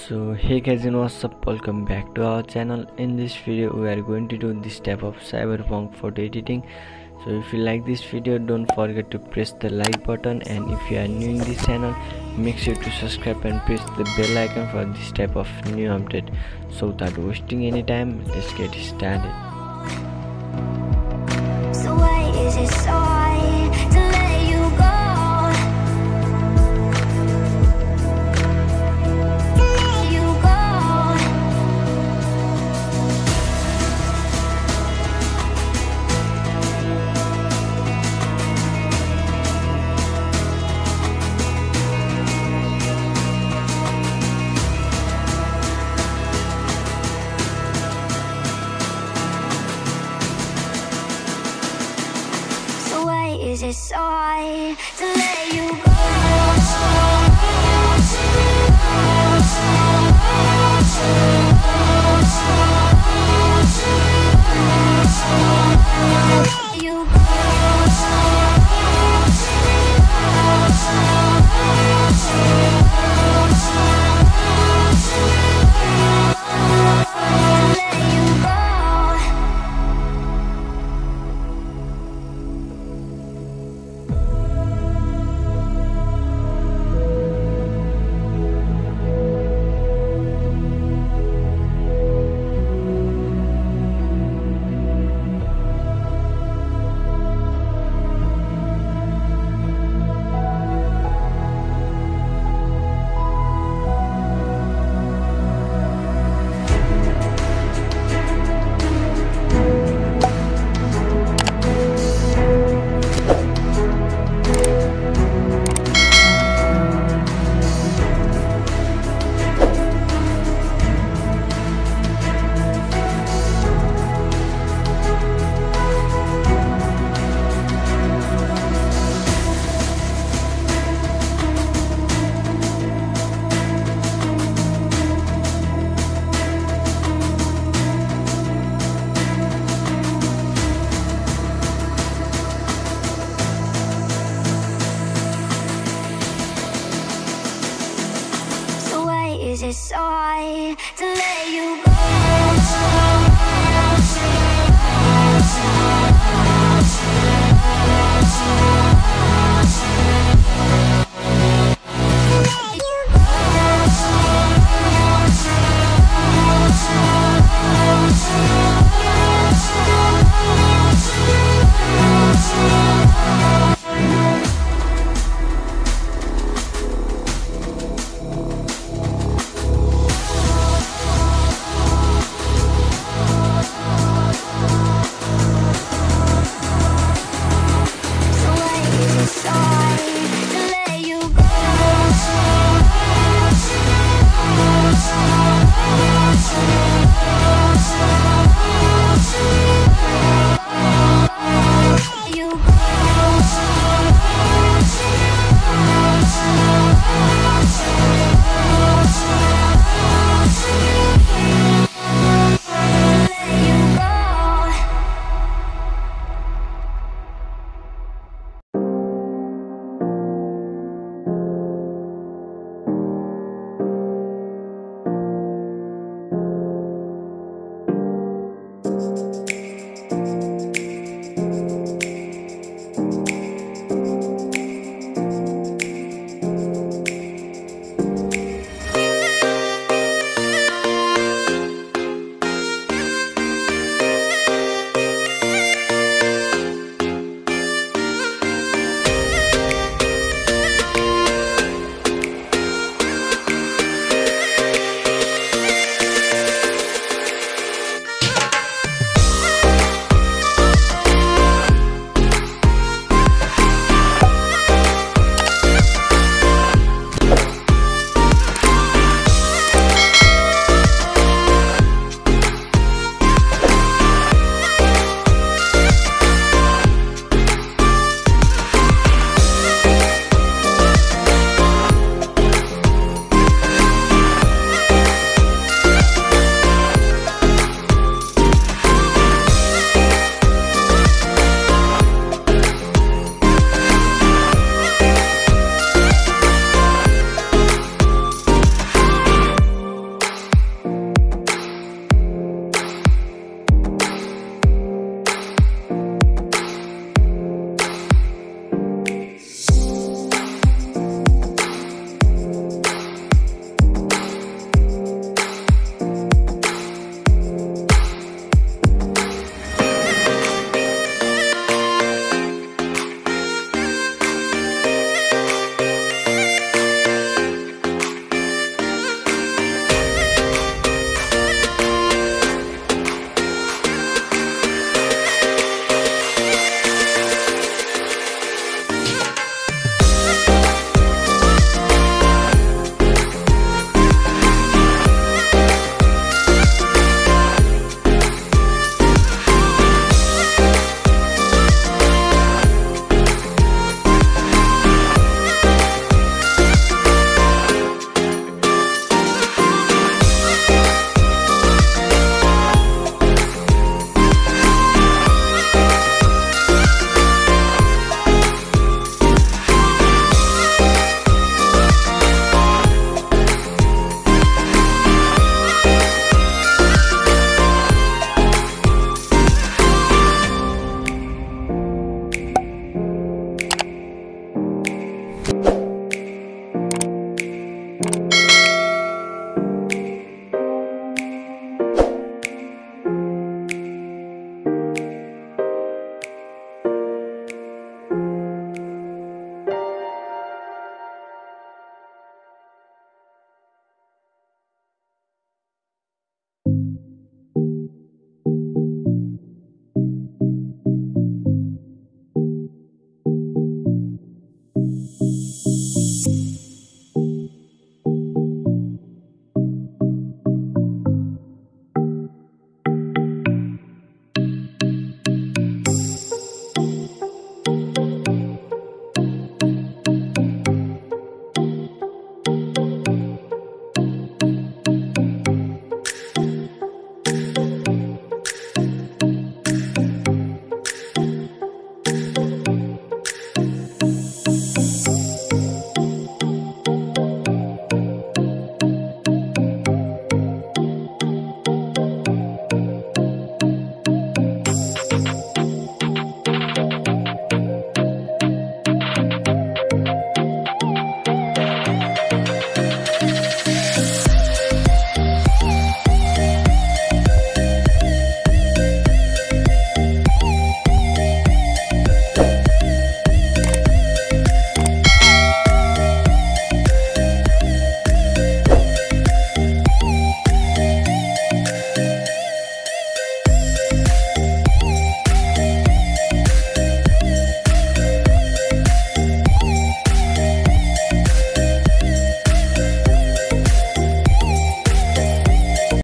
So hey guys, and what's up, welcome back to our channel. In this video we are going to do this type of cyberpunk photo editing. So if you like this video, don't forget to press the like button, and if you are new in this channel, make sure to subscribe and press the bell icon for this type of new update. So without wasting any time, let's get started. So why is it so hard to let you go? Let you go. So why is it so hard to let you go? Let you So why is it so hard to let you go?